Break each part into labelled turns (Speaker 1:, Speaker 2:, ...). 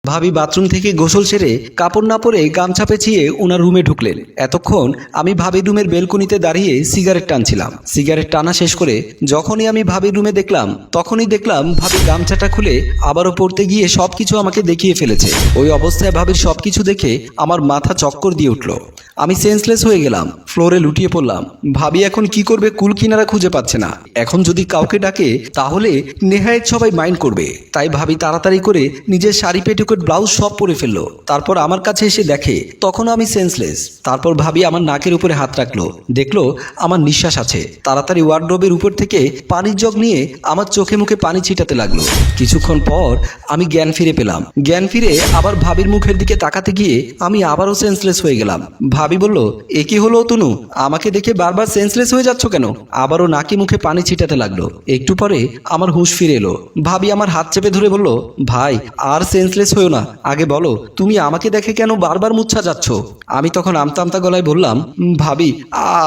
Speaker 1: ভাবি বাথরুম থেকে গোসল সেরে কাপড় না পরে গামছা পেঁচিয়ে ওনার রুমে ঢুকলেন। এতক্ষণ আমি ভাবির রুমের বেলকনিতে দাঁড়িয়ে সিগারেট টানছিলাম। সিগারেট টানা শেষ করে যখনই আমি ভাবির রুমে দেখলাম, তখনই দেখলাম ভাবি গামছাটা খুলে আবারও পড়তে গিয়ে সবকিছু আমাকে দেখিয়ে ফেলেছে। ওই অবস্থায় ভাবির সবকিছু দেখে আমার মাথা চক্কর দিয়ে উঠল। আমি সেন্সলেস হয়ে গেলাম, ফ্লোরে লুটিয়ে পড়লাম। ভাবি এখন কি করবে কুল কিনারা খুঁজে পাচ্ছে না। এখন যদি কাউকে ডাকে তাহলে নেহায়েত সবাই মাইন্ড করবে। তাই ভাবি তাড়াতাড়ি করে নিজের শাড়ি পেটিকোট ব্লাউজ সব পরে ফেললো। তারপর আমার কাছে এসে দেখে তখন আমি সেন্সলেস। তারপর ভাবি আমার নাকের উপরে হাত রাখলো, দেখলো আমার নিঃশ্বাস আছে। তাড়াতাড়ি ওয়ার্ডরোবের উপর থেকে পানির জগ নিয়ে আমার চোখে মুখে পানি ছিটাতে লাগলো। কিছুক্ষণ পর আমি জ্ঞান ফিরে পেলাম। জ্ঞান ফিরে আবার ভাবির মুখের দিকে তাকাতে গিয়ে আমি আবারও সেন্সলেস হয়ে গেলাম। ভাবি বলল, এ কি হলো তনু, আমাকে দেখে বারবার সেন্সলেস হয়ে যাচ্ছ কেন? আবারও নাকি মুখে পানি ছিটাতে লাগলো। একটু পরে আমার হুঁশ ফিরে এলো। ভাবি আমার হাত চেপে ধরে বলল, ভাই আর সেন্সলেস হয়েও না, আগে বলো তুমি আমাকে দেখে কেন বারবার মুচ্ছা যাচ্ছ? আমি তখন আমতা আমতা গলায় বললাম, ভাবি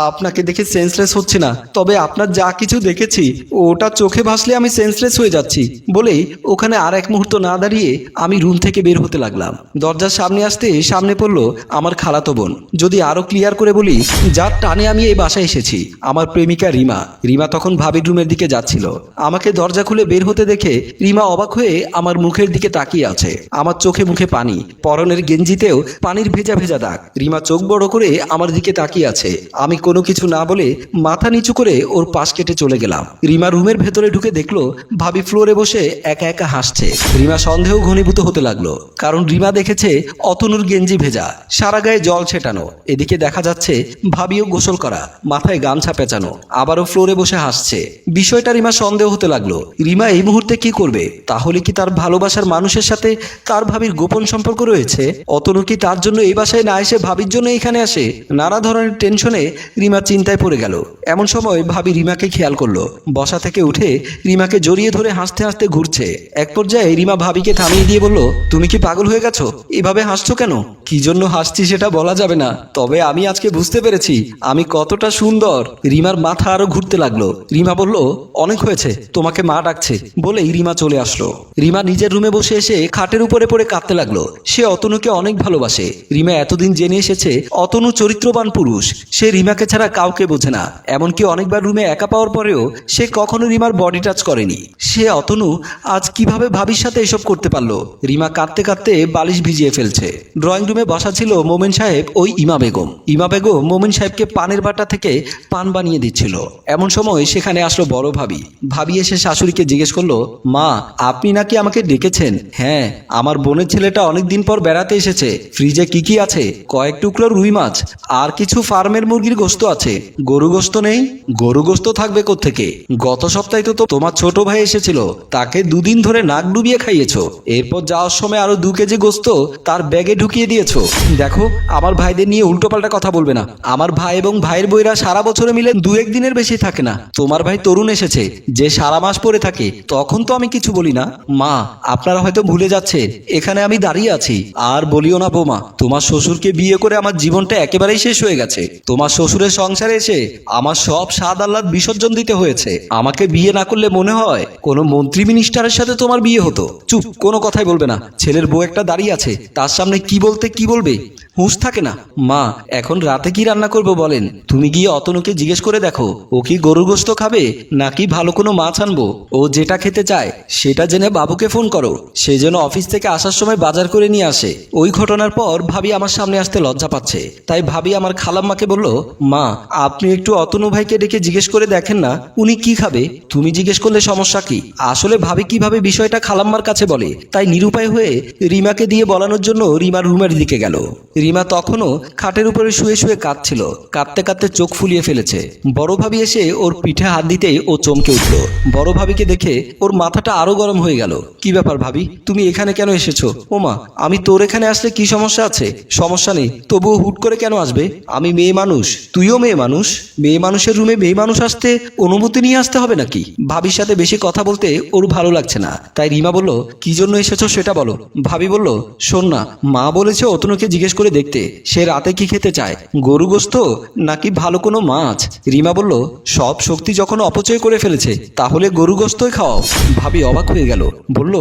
Speaker 1: আপনাকে দেখে সেন্সলেস হচ্ছে না, তবে আপনার যা কিছু দেখেছি ওটা চোখে ভাসলে আমি সেন্সলেস হয়ে যাচ্ছি। বলেই ওখানে আর এক মুহূর্ত না দাঁড়িয়ে আমি রুম থেকে বের হতে লাগলাম। দরজার সামনে আসতে সামনে পড়লো আমার খালাতো বোন। যদি আরো ক্লিয়ার করে বলি, যার টানে আমি এই বাসায় এসেছি, আমার প্রেমিকা রিমা। রিমা তখন ভাবির রুমের দিকে যাচ্ছিল। আমাকে দরজা খুলে বের হতে দেখে রিমা অবাক হয়ে আমার মুখের দিকে তাকিয়ে আছে। আমার চোখে মুখে পানি, পরনের গেঞ্জিতেও পানির ভেজা ভেজা দাগ। রিমা চোখ বড় করে আমার দিকে তাকিয়ে আছে। আমি কোনো কিছু না বলে মাথা নিচু করে ওর পাশ কেটে চলে গেলাম। রিমা রুমের ভেতরে ঢুকে দেখলো ভাবি ফ্লোরে বসে একা একা হাসছে। রিমা সন্দেহ ঘনীভূত হতে লাগলো, কারণ রিমা দেখেছে অতনুর গেঞ্জি ভেজা, সারা গায়ে জল ছেটানো। এদিকে দেখা যাচ্ছে ভাবিও গোসল করা, মাথায় গামছা পেঁচানো, আবারও ফ্লোরে বসে হাসছে। বিষয়টা রিমা সন্দেহ হতে লাগলো। রিমা এই মুহূর্তে কি করবে? তাহলে কি তার ভালোবাসার মানুষের সাথে তার ভাবির গোপন সম্পর্ক রয়েছে? অতনু কি তার জন্য এই বাসায় না এসে ভাবির জন্য এখানে আসে? নানা ধরনের টেনশনে রিমা চিন্তায় পড়ে গেল। এমন সময় ভাবি রিমাকে খেয়াল করলো। বসা থেকে উঠে রিমাকে জড়িয়ে ধরে হাসতে হাসতে ঘুরছে। এক পর্যায়ে রিমা ভাবিকে থামিয়ে দিয়ে বলল, তুমি কি পাগল হয়ে গেছো? এভাবে হাসছো কেন? কি জন্য হাসছি সেটা বলা যাবে না, তবে আমি আজকে বুঝতে পেরেছি আমি কতটা সুন্দর। রিমার মাথা আরো ঘুরতে লাগলো। রিমা বলল, অনেক হয়েছে, তোমাকে মা ডাকছে। বলেই রিমা চলে আসলো। রিমা নিজের রুমে বসে এসে খাটের উপরে পড়ে কাঁদতে লাগলো। সে অতনুকে অনেক ভালোবাসে। রিমা এতদিন জেনে এসেছে অতনু চরিত্রবান পুরুষ। সে রিমাকে ছাড়া কাউকে বোঝে না। এমনকি অনেকবার রুমে একা পাওয়ার পরেও সে কখনো রিমার বডি টাচ করেনি। সে অতনু আজ কিভাবে ভাবির সাথে এসব করতে পারলো? রিমা কাঁদতে কাঁদতে বালিশ ভিজিয়ে ফেলছে। ড্রয়িং রুমে বসা ছিল মোমেন সাহেব ও ইমা বেগম। ইমা বেগম মোমেন সাহেবকে পানের বাটা থেকে পান বানিয়ে দিচ্ছিল। এমন সময় সেখানে আসলো বড় ভাবি। ভাবি এসে শাশুড়িকে জিজ্ঞেস করলো, মা আপনি নাকি আমাকে ডেকেছেন? হ্যাঁ, আমার বোনের ছেলেটা অনেকদিন পর বেড়াতে এসেছে। ফ্রিজে কি কি আছে? কয়েক টুকরো রুই মাছ আর কিছু ফার্মের মুরগির গোশত আছে। গরু গোশত নেই? গরু গোশত থাকবে কোত্থেকে? গত সপ্তাহে তো তোমার ছোট ভাই এসেছিল, তাকে দুদিন ধরে নাক ডুবিয়ে খাইয়েছো। এরপর যাওয়ার সময় আরো 2 কেজি গোশত তার ব্যাগে ঢুকিয়ে দিয়েছো। দেখো, আমার ভাইদের নিয়ে উল্টোপাল্টা কথা বলবে না। আমার ভাই এবং ভাইয়ের বইরা সারা বছরে মিলে 2-1 দিনের বেশি থাকে না। তোমার ভাই তরুণ এসেছে, যে সারা মাস পরে থাকে, তখন তো আমি কিছু বলি না। মা আপনারা হয়তো ভুলে যাচ্ছে এখানে আমি দাঁড়িয়ে আছি। আর বলিও না বৌমা, তোমার শ্বশুরকে বিয়ে করে আমার জীবনটা একেবারেই শেষ হয়ে গেছে। তোমার শ্বশুরের সংসারে এসে আমার সব স্বাদ আহ্লাদ বিসর্জন দিতে হয়েছে। আমাকে বিয়ে না করলে মনে হয় কোনো মন্ত্রী মিনিস্টারের সাথে তোমার বিয়ে হতো। চুপ, কোনো কথাই বলবে না। ছেলের বউ একটা দাঁড়িয়ে আছে, তার সামনে কি বলতে কি বলবে হুঁশ থাকে না। মা এখন রাতে কি রান্না করবো বলেন? তুমি গিয়ে অতনুকে জিজ্ঞেস করে দেখো ও কি গরুর গোশত খাবে নাকি ভালো কোনো মাছ আনবো। ও যেটা খেতে চায় সেটা জেনে বাবুকে ফোন করো, সে যেন অফিস থেকে আসার সময় বাজার করে নিয়ে আসে। ওই ঘটনার পর ভাবি আমার সামনে আসতে লজ্জা পাচ্ছে। তাই ভাবি আমার খালাম্মাকে বলল, মা আপনি একটু অতনু ভাইকে ডেকে জিজ্ঞেস করে দেখেন না উনি কি খাবে। তুমি জিজ্ঞেস করলে সমস্যা কি? আসলে ভাবি কিভাবে বিষয়টা খালাম্মার কাছে বলে, তাই নিরুপায় হয়ে রিমাকে দিয়ে বলানোর জন্য রিমার রুমের দিকে গেল। রিমা তখনও খাটের উপরে শুয়ে শুয়ে কাঁদছিল। কাঁদতে কাঁদতে চোখ ফুলিয়ে ফেলেছে। বড় ভাবি এসে ওর পিঠে হাত দিতেই ও চমকে উঠল। বড় ভাবিকে দেখে ওর মাথাটা আরো গরম হয়ে গেল। কি ব্যাপার ভাবি, তুমি এখানে কেন এসেছো? ওমা, আমি তোর এখানে আসলে কি সমস্যা আছে? সমস্যা নেই, তবুও হুট করে কেন আসবে? আমি মেয়ে মানুষ, তুইও মেয়ে মানুষ। মেয়ে মানুষের রুমে মেয়ে মানুষ আসতে অনুমতি নিয়ে আসতে হবে নাকি? ভাবির সাথে বেশি কথা বলতে ওর ভালো লাগছে না। তাই রিমা বলল, কি জন্য এসেছো সেটা বলো। ভাবি বলল, শোন না, মা বলেছে অতনুকে জিজ্ঞেস করে দেখতে। সে রাতে কি খেতে চায়, গরু গোশত নাকি ভালো কোনো মাছ? রিমা বলল, সব শক্তি যখন অপচয় করে ফেলেছে তাহলে গরু গোশতই খাওয়াও। ভাবি অবাক হয়ে গেল, বলল,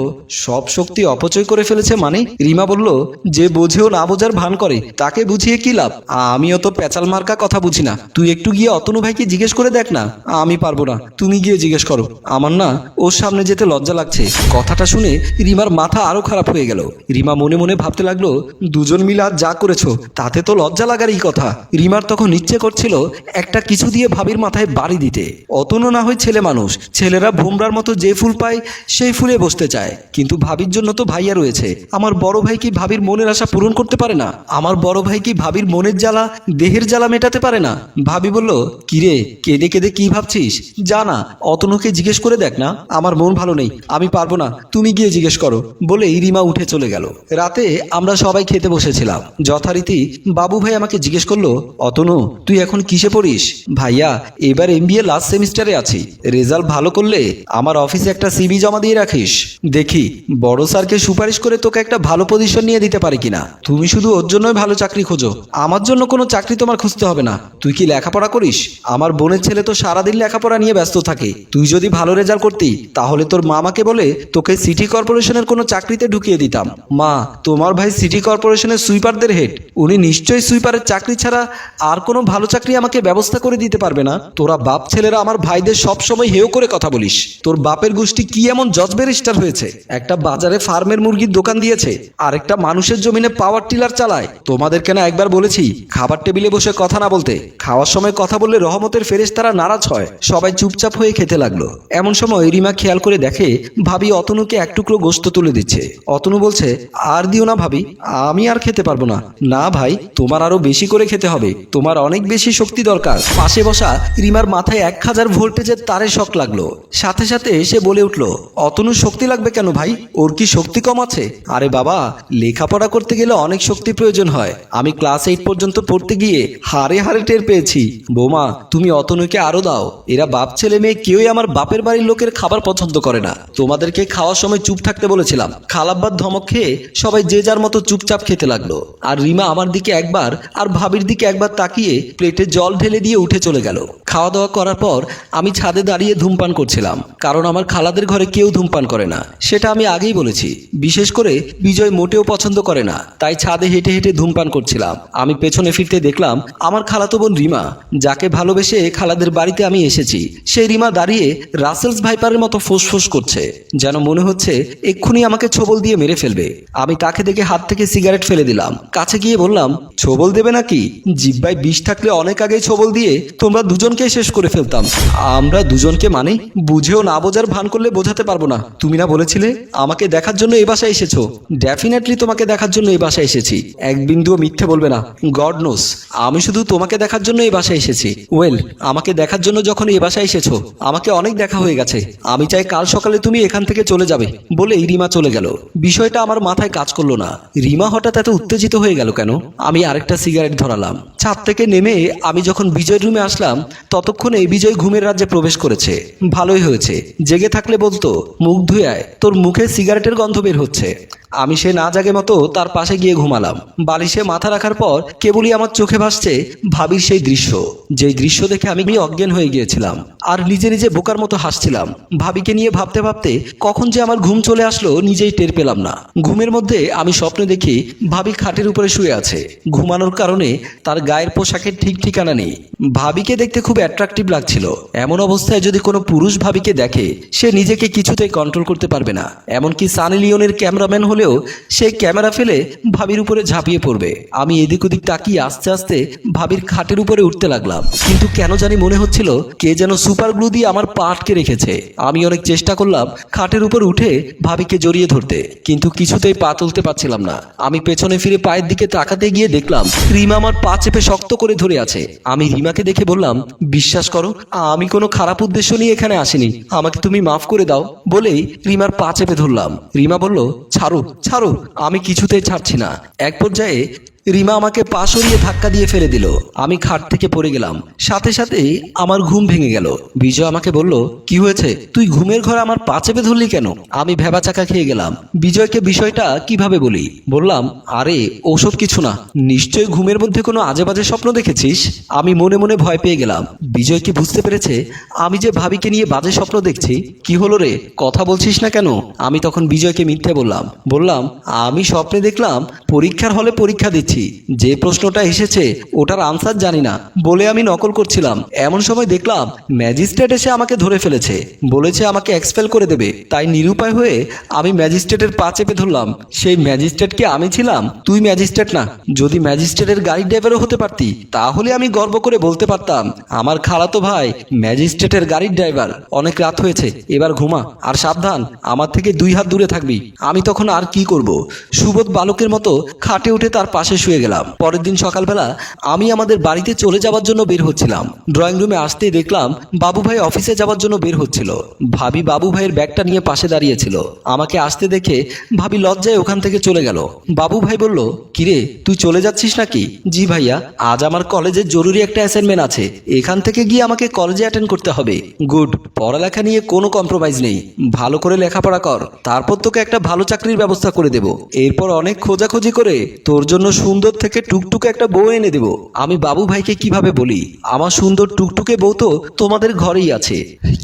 Speaker 1: সব শক্তি অপচয় করে ফেলেছে মানে? রিমা বলল, যে বোঝেও না বোঝার ভান করে তাকে বুঝিয়ে কি লাভ? আমিও তো পেঁচাল মার্কা কথা বুঝি না। তুই একটু গিয়ে অতনু ভাইকে জিজ্ঞেস করে দেখ না। আমি পারবো না, তুমি গিয়ে জিজ্ঞেস করো। আমার না ওর সামনে যেতে লজ্জা লাগছে। কথাটা শুনে রিমার মাথা আরো খারাপ হয়ে গেল। রিমা মনে মনে ভাবতে লাগলো, দুজন মিলে আজ যা করেছো তাতে তো লজ্জা লাগারই কথা। রিমার তখন ইচ্ছে করছিল একটা কিছু দিয়ে ভাবির মাথায় বাড়ি দিতে। অতনু না হয় ছেলে মানুষ, ছেলেরা ভোমরার মতো যে ফুল পায় সেই ফুলে বসতে চায়, কিন্তু ভাবির জন্য তো ভাইয়া রয়েছে। আমার বড় ভাই কি ভাবির মনের আশা পূরণ করতে পারে না? আমার বড় ভাই কি ভাবির মনের জ্বালা, দেহের জ্বালা মেটাতে পারে না? ভাবি বলল, কিরে কেঁদে কেঁদে কি ভাবছিস? জানা অতনুকে জিজ্ঞেস করে দেখ না। আমার মন ভালো নেই, আমি পারবো না, তুমি গিয়ে জিজ্ঞেস করো। বলে রিমা উঠে চলে গেল। রাতে আমরা সবাই খেতে বসেছিলাম। যথারীতি বাবু ভাই আমাকে জিজ্ঞেস করলো, অতনু তুই এখন কিসে পড়িস? ভাইয়া এবার এমবিএ লাস্ট সেমিস্টারে আছি, রেজাল্ট ভালো করলে আমার অফিসে একটা সিভি জমা দিয়ে রাখিস। দেখি বড় স্যারকে সুপারিশ করে তোকে একটা ভালো পজিশন নিয়ে দিতে পারি কিনা। তুমি শুধু ওর জন্যই ভালো চাকরি খোঁজো, আমার জন্য কোনো চাকরি তোমার খুঁজতে হবে না। তুই কি লেখাপড়া করিস? আমার বোনের ছেলে তো সারাদিন লেখাপড়া নিয়ে ব্যস্ত থাকে। তুই যদি ভালো রেজাল্ট করতি তাহলে তোর মামাকে বলে তোকে সিটি কর্পোরেশনের কোনো চাকরিতে ঢুকিয়ে দিতাম। মা, তোমার ভাই সিটি কর্পোরেশনের সুইপারদের হেড, উনি নিশ্চয়ই সুইপারের চাকরি ছাড়া আর কোনো ভালো চাকরি আমাকে ব্যবস্থা করে দিতে পারবে না। তোরা বাপ ছেলেরা আমার ভাইদের সব সময় হেয় করে কথা বলিস। তোর বাপের গোষ্ঠী কি এমন জজ ব্যারিস্টার হয়েছে? একটা বাজারে ফার্মের মুরগির দোকান দিয়েছে, আর একটা মানুষের জমিনে পাওয়ার টিলার চালায়। তোমাদেরকে না একবার বলেছি খাবার টেবিলে বসে কথা না বলতে? খাওয়ার সময় কথা বললে রহমতের ফেরেশতারা নারাজ হয়। সবাই চুপচাপ হয়ে খেতে লাগলো। এমন সময় রিমা খেয়াল করে দেখে ভাবি অতনুকে এক টুকরো গোশত তুলে দিচ্ছে। অতনু বলছে, আর দিও না ভাবি, আমি আর খেতে পারবো না। না ভাই, তোমার আরো বেশি করে খেতে হবে, তোমার অনেক বেশি শক্তি দরকার। পাশে বসা রিমার মাথায় 1000 ভোল্টেজের তারে শক লাগলো। সাথে সাথে সে বলে উঠলো, অতনু শক্তি লাগবে কেন ভাই? ওর কি শক্তি কম আছে? আরে বাবা, লেখাপড়া করতে গেলে অনেক শক্তি প্রয়োজন হয়। আমি ক্লাস 8 পর্যন্ত পড়তে গিয়ে হারে হারে টের পেয়েছি। বৌমা, তুমি অতনুকে আরো দাও। এরা বাপ ছেলে মেয়ে কেউই আমার বাপের বাড়ির লোকের খাবার পছন্দ করে না। তোমাদেরকে খাওয়ার সময় চুপ থাকতে বলেছিলাম। খালাব্বার ধমক খেয়ে সবাই যে যার মতো চুপচাপ খেতে লাগলো। আর রিমা আমার দিকে একবার আর ভাবির দিকে একবার তাকিয়ে প্লেটে জল ঢেলে দিয়ে উঠে চলে গেল। খাওয়া দাওয়া করার পর আমি ছাদে দাঁড়িয়ে ধূমপান করছিলাম, কারণ আমার খালাদের ঘরে কেউ ধূমপান করে না, সেটা আমি আগেই বলেছি। বিশেষ করে বিজয় মোটেও পছন্দ করে না, তাই ছাদে হেঁটে হেঁটে ধূমপান করছিলাম। আমি পেছনে ফিরতে দেখলাম আমার খালাতো বোন রিমা, যাকে ভালোবেসে খালাদের বাড়িতে আমি এসেছি, সেই রিমা দাঁড়িয়ে রাসেলস ভাইপারের মতো ফোঁস করছে, যেন মনে হচ্ছে এক্ষুনি আমাকে ছোবল দিয়ে মেরে ফেলবে। আমি তাকে দেখে হাত থেকে সিগারেট ফেলে দিলাম। কাছে গিয়ে বললাম, ছোবল দেবে নাকি? জিব্বায় বিষ থাকলে অনেক আগেই ছোবল দিয়ে তোমরা দুজনকে শেষ করে ফেলতাম। আমরা দুজনকে মানে? বুঝেও না বোঝার ভান করলে বোঝাতে পারবো না। তুমি না বলেছিলে আমাকে দেখার জন্য এই বাসায় এসেছো? ডেফিনেটলি তোমাকে দেখার জন্য এই বাসায় এসেছি, এক বিন্দুও মিথ্যে বলবে না। গড নোস, আমি শুধু তোমাকে দেখার জন্য এই বাসায় এসেছি। ওয়েল, আমাকে দেখার জন্য যখন এই বাসায় এসেছো, আমাকে অনেক দেখা হয়ে গেছে। আমি চাই কাল সকালে তুমি এখান থেকে চলে যাবে। বলে রিমা চলে গেল। বিষয়টা আমার মাথায় কাজ করলো না। রিমা হঠাৎ এত উত্তেজিত হয়ে গেল কেন? আমি আরেকটা সিগারেট ধরালাম। ছাদ থেকে নেমে আমি যখন বিজয় রুমে আসলাম, ততক্ষণে বিজয় ঘুমের রাজ্যে প্রবেশ করেছে। ভালোই হয়েছে, জেগে থাকলে বলতো, মুখ ধুয়ে আয়, তোর মুখে সিগারেটের গন্ধ বের হচ্ছে। আমি সে না জাগে মতো তার পাশে গিয়ে ঘুমালাম। বালিশে মাথা রাখার পর কেবলই আমার চোখে ভাসছে ভাবির সেই দৃশ্য, যেই দৃশ্য দেখে আমি অজ্ঞান হয়ে গিয়েছিলাম আর নিজে নিজে বোকার মতো হাসছিলাম। ভাবিকে নিয়ে ভাবতে ভাবতে কখন যে আমার ঘুম চলে আসলো নিজেই টের পেলাম না। ঘুমের মধ্যে আমি স্বপ্নে দেখি ভাবি খাটের উপরে শুয়ে আছে। ঘুমানোর কারণে তার গায়ের পোশাকের ঠিক ঠিকানা নেই। ভাবিকে দেখতে খুব অ্যাট্রাকটিভ লাগছিল। এমন অবস্থায় যদি কোনো পুরুষ ভাবিকে দেখে, সে নিজেকে কিছুতেই কন্ট্রোল করতে পারবে না। এমনকি সানি লিওনের ক্যামেরাম্যান হলেও সে ক্যামেরা ফেলে ভাবির উপরে ঝাঁপিয়ে পড়বে। আমি এদিক ওদিক তাকিয়ে আস্তে আস্তে ভাবির খাটের উপরে উঠতে লাগলাম, কিন্তু কেন জানি মনে হচ্ছিল কে যেন সুপার গ্লু দিয়ে আমার পা আটকে রেখেছে। আমি অনেক চেষ্টা করলাম খাটের উপর উঠে ভাবিকে জড়িয়ে ধরতে, কিন্তু কিছুতেই পা তুলতে পারছিলাম না। আমি পেছনে ফিরে পায়ের দিকে তাকাতে গিয়ে দেখলাম রিমা আমার পা চেপে শক্ত করে ধরে আছে। আমি রিমাকে দেখে বললাম, বিশ্বাস করো আমি কোনো খারাপ উদ্দেশ্য নিয়ে এখানে আসিনি, আমাকে তুমি মাফ করে দাও। বলেই রিমার পা চেপে ধরলাম। রিমা বলল, ছাড়ো ছাড়ো। আমি কিছুতেই ছাড়ছি না। এক পর্যায়ে রিমা আমাকে পা সরিয়ে ধাক্কা দিয়ে ফেলে দিল। আমি খাট থেকে পড়ে গেলাম। সাথে সাথেই আমার ঘুম ভেঙে গেল। বিজয় আমাকে বলল, কি হয়েছে, তুই ঘুমের ঘরে আমার পা চেপে ধরলি কেন? আমি ভেবাচাকা খেয়ে গেলাম। বিজয়কে বিষয়টা কিভাবে বলি? বললাম, আরে ওসব কিছু না, নিশ্চয়ই ঘুমের মধ্যে কোনো আজে বাজে স্বপ্ন দেখেছিস। আমি মনে মনে ভয় পেয়ে গেলাম। বিজয় কি বুঝতে পেরেছে আমি যে ভাবিকে নিয়ে বাজে স্বপ্ন দেখছি? কি হলো রে, কথা বলছিস না কেন? আমি তখন বিজয়কে মিথ্যে বললাম আমি স্বপ্নে দেখলাম পরীক্ষার হলে পরীক্ষা দিচ্ছি, যে প্রশ্নটা এসেছে ওটার আনসার জানি না বলে আমি নকল করছিলাম। এমন সময় দেখলাম ম্যাজিস্ট্রেট এসে আমাকে ধরে ফেলেছে, বলেছে আমাকে এক্সপেল করে দেবে। তাই নিরুপায় হয়ে আমি ম্যাজিস্ট্রেটের পা চেপে ধরলাম। সেই ম্যাজিস্ট্রেট কি আমি ছিলাম? তুই ম্যাজিস্ট্রেট না। যদি ম্যাজিস্ট্রেটের গাড়ির ড্রাইভারও হতে পারতি তাহলে আমি গর্ব করে বলতে পারতাম আমার খালাতো ভাই ম্যাজিস্ট্রেটের গাড়ির ড্রাইভার। অনেক রাত হয়েছে, এবার ঘুমা, আর সাবধান, আমার থেকে 2 হাত দূরে থাকবি। আমি তখন আর কি করব, সুবোধ বালকের মতো খাটে উঠে তার পাশে শুয়ে গেলাম। পরের দিন সকালবেলা আমি আমাদের বাড়িতে চলে যাওয়ার জন্য বের হচ্ছিলাম। ড্রয়িং রুমে আসতেই দেখলাম বাবু ভাই অফিসে যাওয়ার জন্য বের হচ্ছিল। ভাবি বাবু ভাইয়ের ব্যাগটা নিয়ে পাশে দাঁড়িয়েছিল। আমাকে আসতে দেখে ভাবি লজ্জায় ওখান থেকে চলে গেল। বাবু ভাই বলল, কিরে তুই চলে যাচ্ছিস নাকি? জি ভাইয়া, আজ আমার কলেজে জরুরি একটা অ্যাসাইনমেন্ট আছে, এখান থেকে গিয়ে আমাকে কলেজে অ্যাটেন্ড করতে হবে। গুড, পড়ালেখা নিয়ে কোনো কম্প্রোমাইজ নেই, ভালো করে লেখাপড়া কর, তারপর তোকে একটা ভালো চাকরির ব্যবস্থা করে দেব। এরপর অনেক খোঁজাখুঁজি করে তোর জন্য সুন্দর থেকে টুকটুকে একটা বউ এনে দেব। আমি বাবু ভাইকে কিভাবে বলি আমার সুন্দর টুকটুকে বউ তো তোমাদের ঘরেই আছে,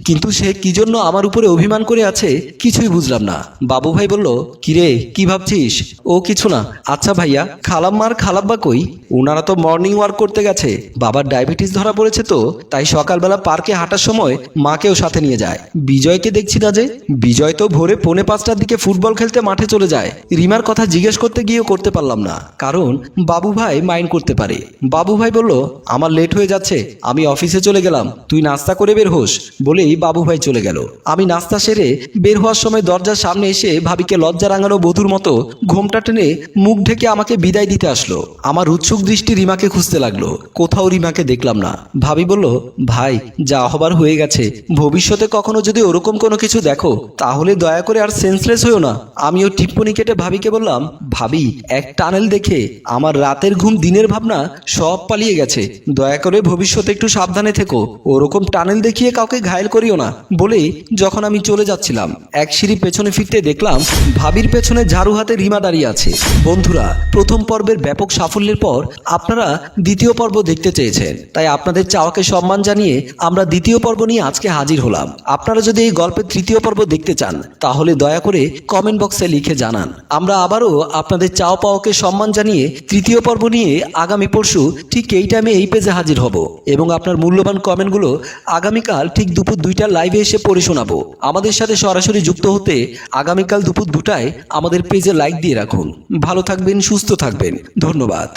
Speaker 1: কিন্তু সে কি জন্য আমার উপরে অভিমান করে আছে কিছুই বুঝলাম না। বাবু ভাই বলল, কিরে কি ভাবছিস? ও কিছু না। আচ্ছা ভাইয়া, খালাম্মার খালাব্বা কই? ওনারা তো মর্নিং ওয়ার্ক করতে গেছে। বাবার ডায়াবেটিস ধরা পড়েছে তো, তাই সকালবেলা পার্কে হাঁটার সময় মাকেও সাথে নিয়ে যায়। বিজয়কে দেখছি না যে। বিজয় তো ভোরে 4:45টার দিকে ফুটবল খেলতে মাঠে চলে যায়। রিমার কথা জিজ্ঞেস করতে গিয়েও করতে পারলাম না, কারণ বাবু ভাই মাইন্ড করতে পারে। বাবু ভাই বলল, আমার লেট হয়ে যাচ্ছে, আমি অফিসে চলে গেলাম, তুই নাস্তা করে বের হোস। বলেই বাবু ভাই চলে গেল। আমি নাস্তা সেরে বের হওয়ার সময় দরজার সামনে এসে ভাবিকে লজ্জা রাঙানো বধূর মতো ঘোমটা টেনে মুখ ঢেকে আমাকে বিদায় দিতে আসলো। আমার উৎসুক দৃষ্টি রিমাকে খুঁজতে লাগলো, কোথাও রিমাকে দেখলাম না। ভাবি বলল, ভাই যা হবার হয়ে গেছে, ভবিষ্যতে কখনো যদি ওরকম কোনো কিছু দেখো তাহলে দয়া করে আর সেন্সলেস হইও না। আমিও টিপ্পনি কেটে ভাবিকে বললাম, ভাবি এক টানেল দেখে আমার রাতের ঘুম দিনের ভাবনা সব পালিয়ে গেছে, দয়া করে ভবিষ্যতে একটু সাবধানে থেকো, ওরকম টানেল দেখিয়ে কাউকে ঘায়েল করিও না। বলে যখন আমি চলে যাচ্ছিলাম এক সিঁড়ি পেছনে ফিরতে দেখলাম ভাবির পেছনে ঝাড়ু হাতে রিমা দাঁড়িয়ে আছে। বন্ধুরা, প্রথম পর্বের ব্যাপক সাফল্যের পর আপনারা দ্বিতীয় পর্ব দেখতে চেয়েছেন, তাই আপনাদের চাওয়াকে সম্মান জানিয়ে আমরা দ্বিতীয় পর্ব নিয়ে আজকে হাজির হলাম। আপনারা যদি এই গল্পের তৃতীয় পর্ব দেখতে চান তাহলে দয়া করে কমেন্ট বক্সে লিখে জানান। আমরা আবারও আপনাদের চাওয়া পাওয়াকে সম্মান জানিয়ে তৃতীয় পর্ব নিয়ে আগামী পরশু ঠিক এই টাইমে এই পেজে হাজির হব এবং আপনার মূল্যবান কমেন্টগুলো আগামীকাল ঠিক দুপুর 2টার লাইভে এসে পড়ে শোনাবো। আমাদের সাথে সরাসরি যুক্ত হতে আগামীকাল দুপুর 2টায় আমাদের পেজে লাইক দিয়ে রাখুন। ভালো থাকবেন, সুস্থ থাকবেন, ধন্যবাদ।